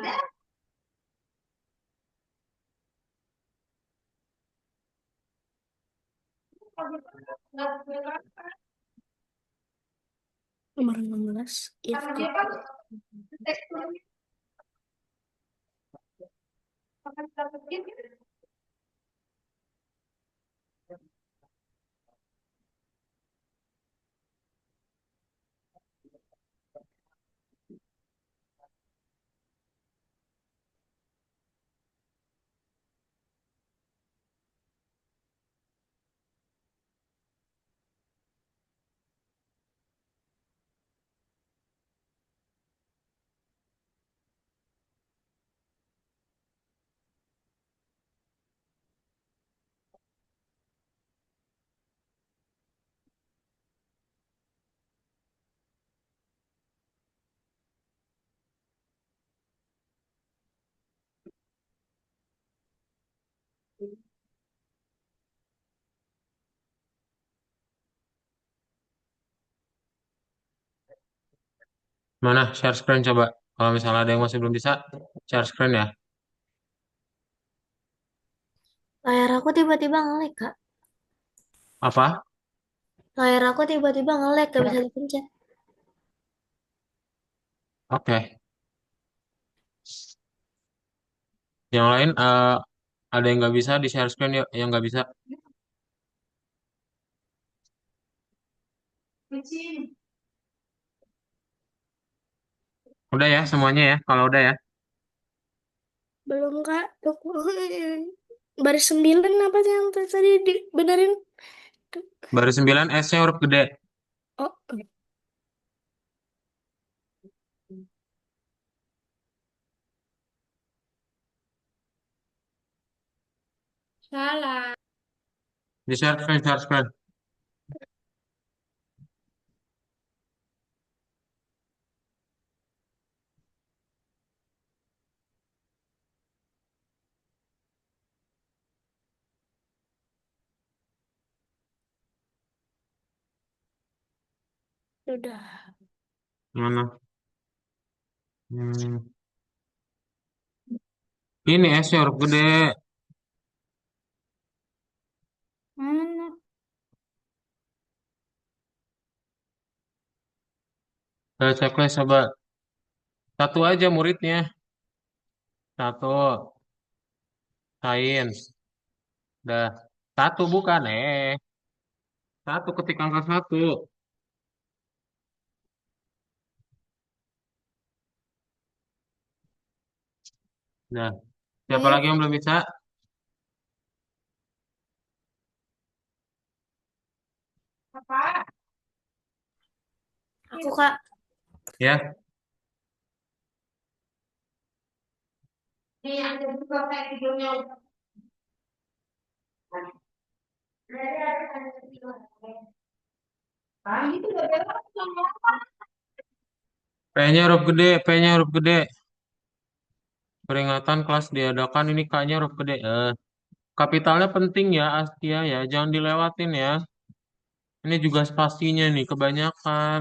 Nomor 16. Ifko. Mana? Share screen coba. Kalau misalnya ada yang masih belum bisa, share screen ya. Layar aku tiba-tiba nge-lag, Kak. Apa? Layar aku tiba-tiba nge-lag, gak bisa dipencet. Oke. Yang lain ada yang nggak bisa di share screen yuk, yang nggak bisa. Udah ya semuanya ya. Kalau udah ya. Belum Kak. Baris 9 apa sih yang tadi dibenerin? Baris 9 S-nya huruf gede. Oh, salah. Di share screen. Udah. Mana? Hmm. Ini S-nya huruf gede. Mana? Checklist coba. Satu aja muridnya. Satu. Sains. Dah. Satu bukan. Satu ketik angka satu. Nah. Siapa Ayo, lagi yang belum bisa? Apa? Aku Kak. Ya. Nih ada juga kayak videonya. Ah, itu udah beres sama. P-nya huruf gede. P-nya huruf gede. Peringatan kelas diadakan. Ini K-nya huruf gede. Kapitalnya penting ya, Astia ya. Jangan dilewatin ya. Ini juga spasinya nih, kebanyakan.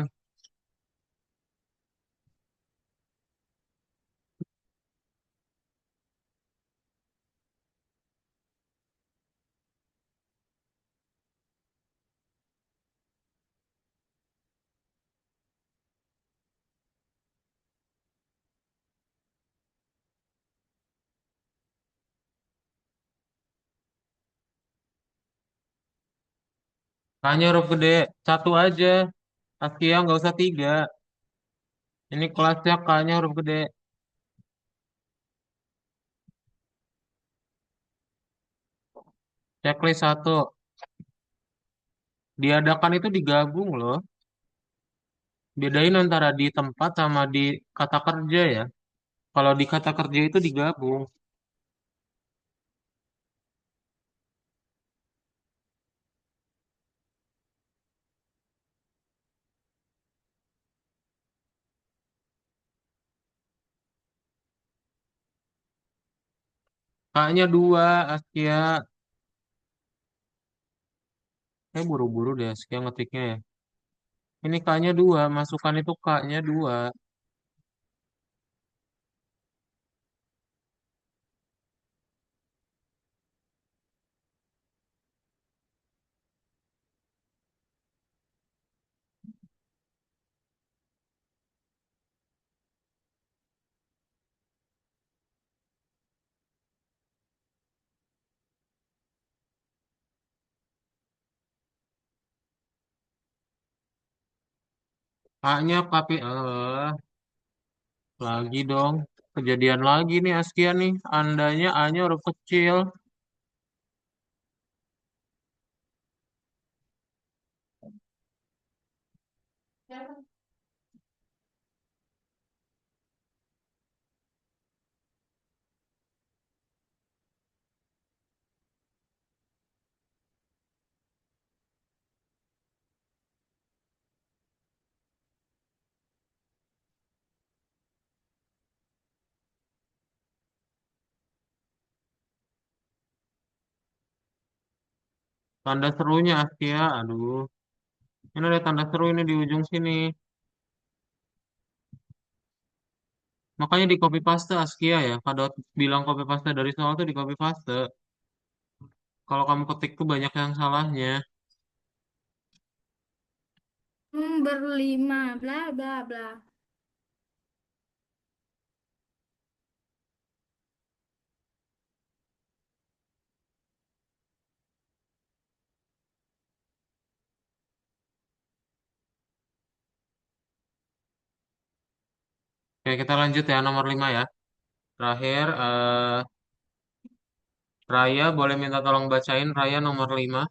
K-nya huruf gede. Satu aja. Astia nggak usah tiga. Ini kelasnya K-nya huruf gede. Checklist satu. Diadakan itu digabung loh. Bedain antara di tempat sama di kata kerja ya. Kalau di kata kerja itu digabung. K-nya dua, Askia. Buru-buru deh Askia ngetiknya ya. Ini K-nya dua, masukkan itu K-nya dua. A-nya kapi lagi dong. Kejadian lagi nih Askia nih. Andanya A-nya huruf kecil. Tanda serunya Askia. Aduh. Ini ada tanda seru ini di ujung sini. Makanya di copy paste Askia ya. Kalau bilang copy paste dari soal tuh di copy paste. Kalau kamu ketik tuh banyak yang salahnya. berlima, bla bla bla. Hmm. Oke, kita lanjut ya nomor 5 ya. Terakhir, Raya boleh minta tolong bacain Raya nomor 5.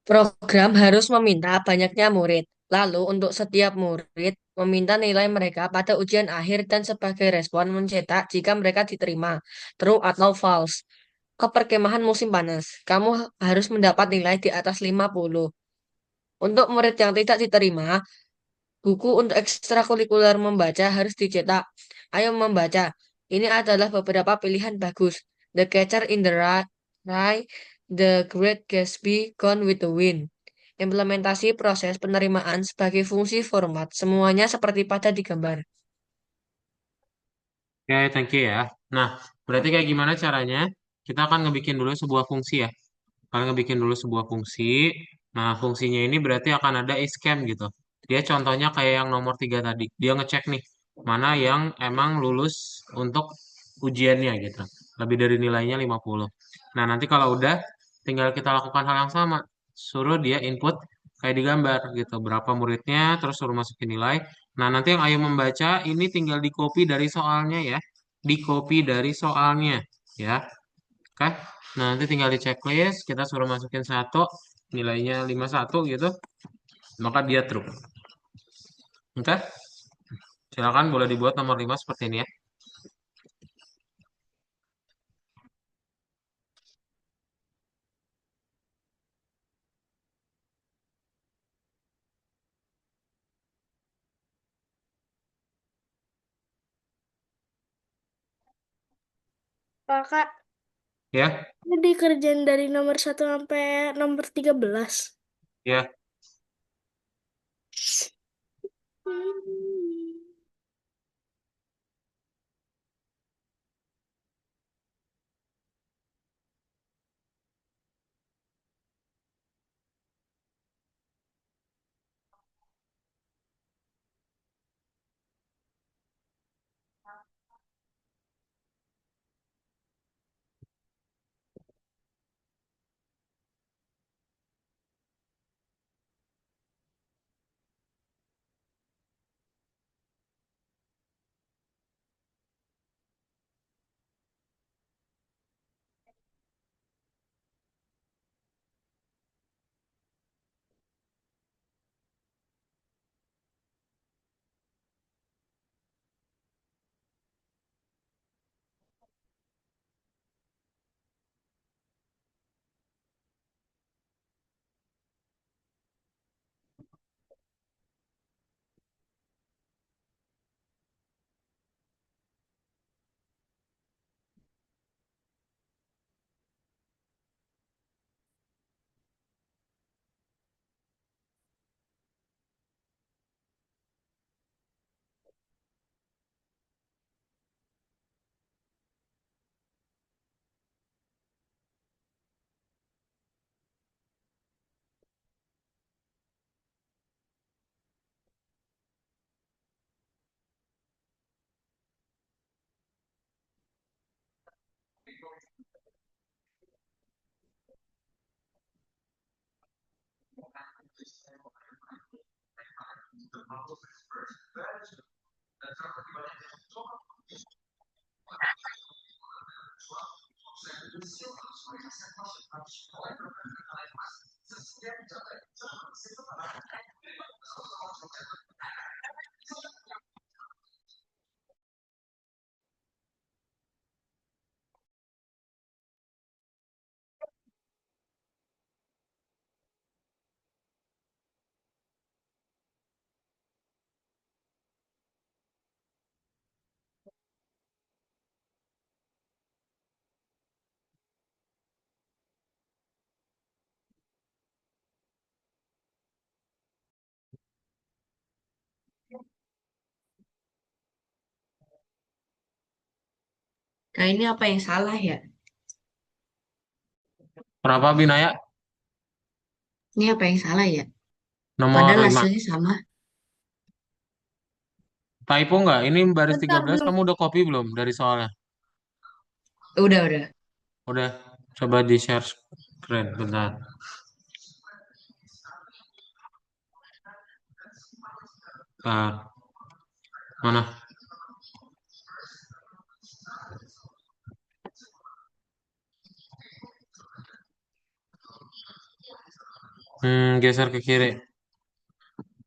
Program harus meminta banyaknya murid. Lalu untuk setiap murid meminta nilai mereka pada ujian akhir dan sebagai respon mencetak jika mereka diterima, true atau false. Ke perkemahan musim panas, kamu harus mendapat nilai di atas 50. Untuk murid yang tidak diterima, buku untuk ekstrakurikuler membaca harus dicetak. Ayo membaca. Ini adalah beberapa pilihan bagus. The Catcher in the Rye, The Great Gatsby, Gone with the Wind. Implementasi proses penerimaan sebagai fungsi format. Semuanya seperti pada di gambar. Oke, thank you ya. Nah, berarti kayak gimana caranya? Kita akan ngebikin dulu sebuah fungsi ya. Kalian ngebikin dulu sebuah fungsi. Nah, fungsinya ini berarti akan ada isCam gitu. Dia contohnya kayak yang nomor 3 tadi. Dia ngecek nih, mana yang emang lulus untuk ujiannya gitu. Lebih dari nilainya 50. Nah, nanti kalau udah, tinggal kita lakukan hal yang sama. Suruh dia input kayak di gambar gitu. Berapa muridnya, terus suruh masukin nilai. Nah, nanti yang ayo membaca ini tinggal di copy dari soalnya ya. Di copy dari soalnya ya. Oke. Nah, nanti tinggal di checklist, kita suruh masukin satu, nilainya 51 gitu, maka dia true. Oke, silakan boleh dibuat nomor 5 seperti ini ya. Kakak, Ya, ini dikerjain dari nomor 1 sampai nomor 13. ya. Nah, ini apa yang salah ya? Kenapa Binaya? Ini apa yang salah ya? Nomor Padahal 5. hasilnya sama. Typo nggak? Ini baris Bentar, 13, belum. kamu udah copy belum dari soalnya? Udah. Udah, coba di share screen, bentar. Ah, mana? Geser ke kiri.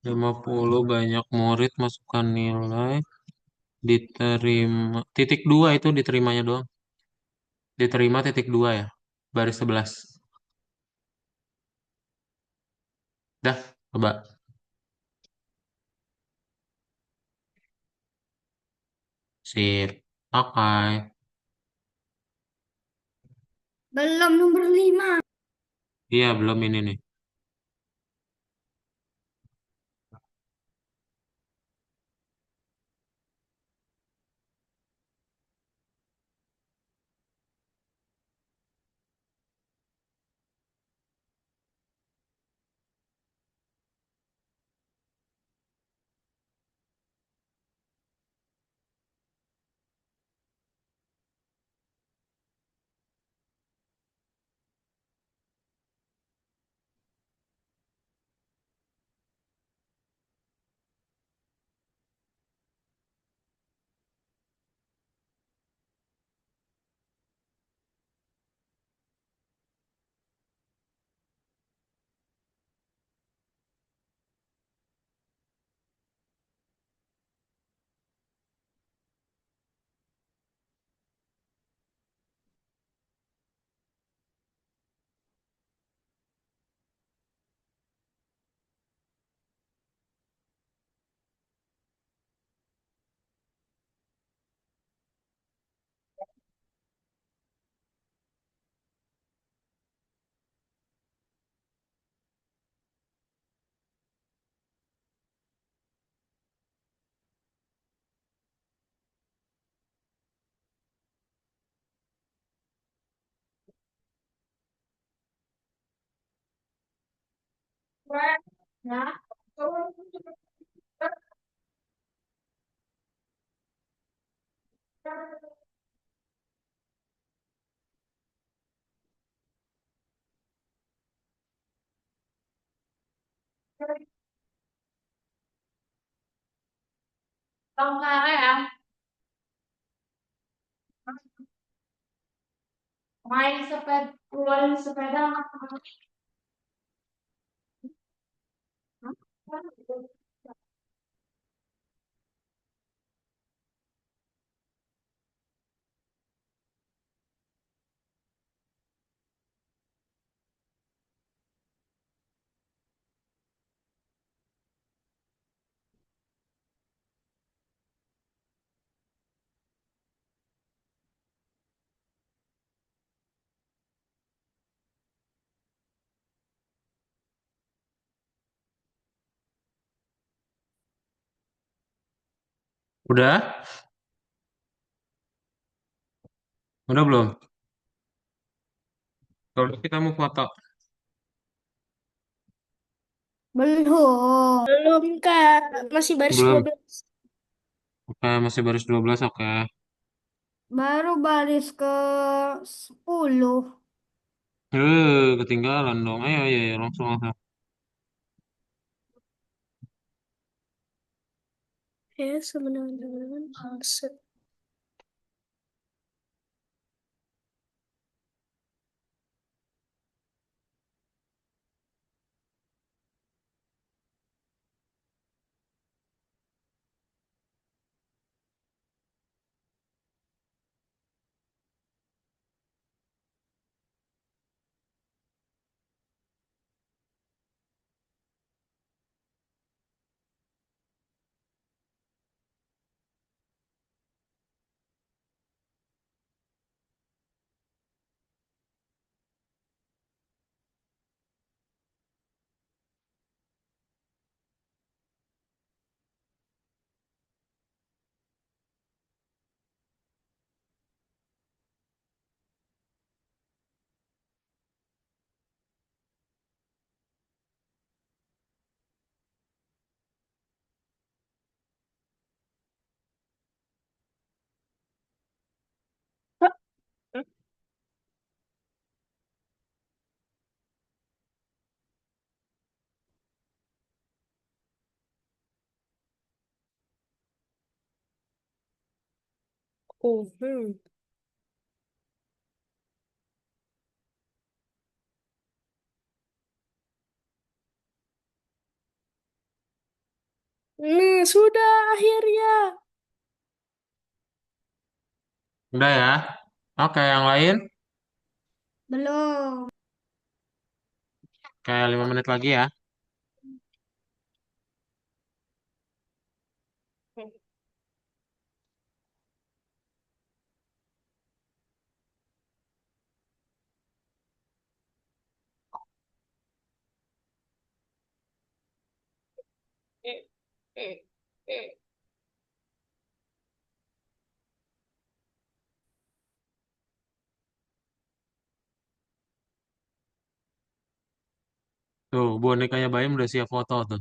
50 banyak murid masukkan nilai diterima. Titik dua itu diterimanya doang. Diterima titik dua ya. Baris 11. Dah, coba. Sip. Pakai. Belum nomor 5. Iya, belum ini nih. Main sepeda, keluarin sepeda. Udah? Udah belum? Kalau udah kita mau foto. Belum. Belum, Kak. Masih baris dua Belum. belas. Oke, masih baris 12. Oke. Baru baris ke 10. Ketinggalan dong. Ayo, ayo, ayo. Langsung, langsung. Ya, sebenarnya maksud. Oh, Nah, sudah akhirnya. Udah ya. Oke, yang lain Belum. kayak 5 menit lagi ya. Tuh, bonekanya Bayam udah siap foto tuh.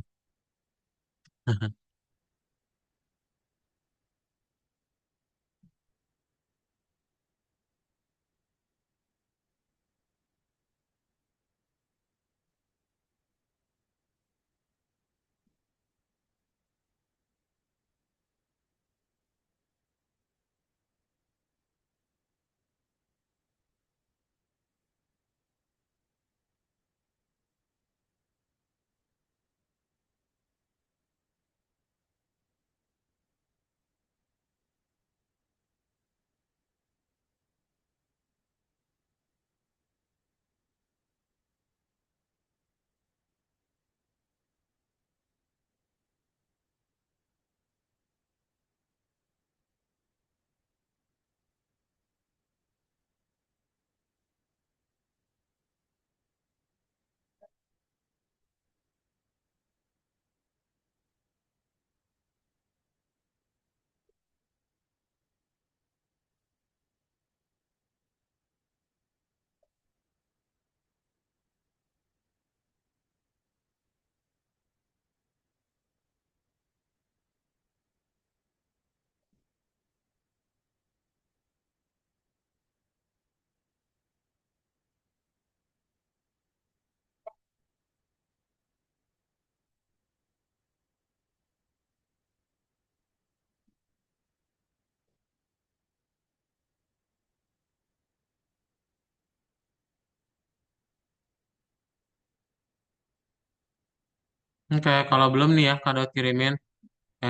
Oke, kalau belum nih ya, Kak Daud kirimin.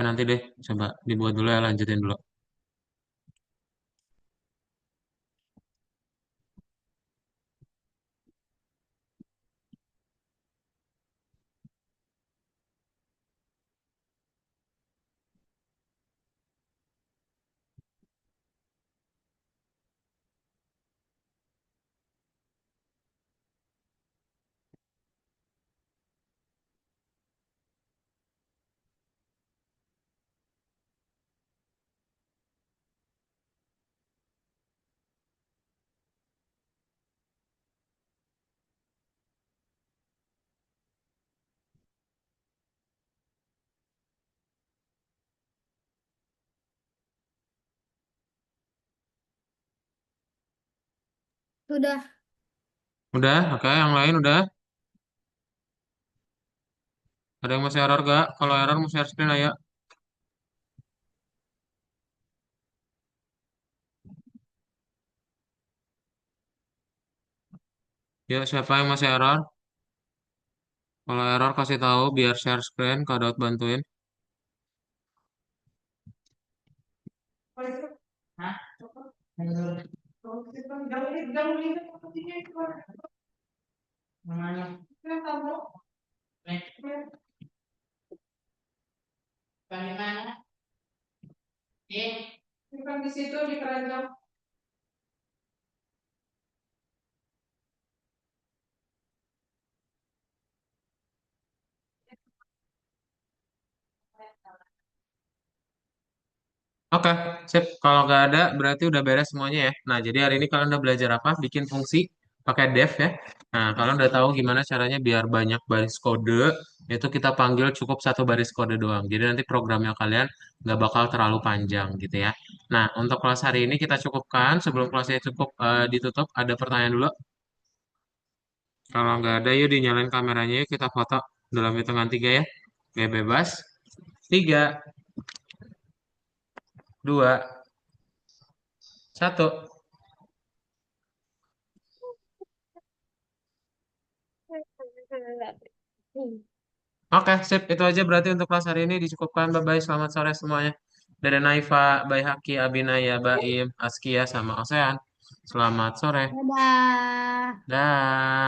Nanti deh, coba dibuat dulu ya, lanjutin dulu. Sudah. Udah, oke, yang lain udah. Ada yang masih error gak? Kalau error mau share screen ayo. Yuk, siapa yang masih error? Kalau error kasih tahu biar share screen, Kak Daud bantuin. Bukan di situ di keranjang. Oke, sip. Kalau nggak ada, berarti udah beres semuanya ya. Nah, jadi hari ini kalian udah belajar apa? Bikin fungsi pakai def ya. Nah, kalian udah tahu gimana caranya biar banyak baris kode, itu kita panggil cukup satu baris kode doang. Jadi nanti programnya kalian nggak bakal terlalu panjang gitu ya. Nah, untuk kelas hari ini kita cukupkan. Sebelum kelasnya cukup ditutup, ada pertanyaan dulu. Kalau nggak ada, yuk dinyalain kameranya yuk kita foto dalam hitungan 3 ya. Oke, bebas. 3, 2, Satu. Oke, sip. Itu aja berarti untuk kelas hari ini dicukupkan. Bye-bye. Selamat sore semuanya. Dadah Naifa, Baihaki, Abinaya, Baim, Askia, sama Osean. Selamat sore. Dadah. Dah.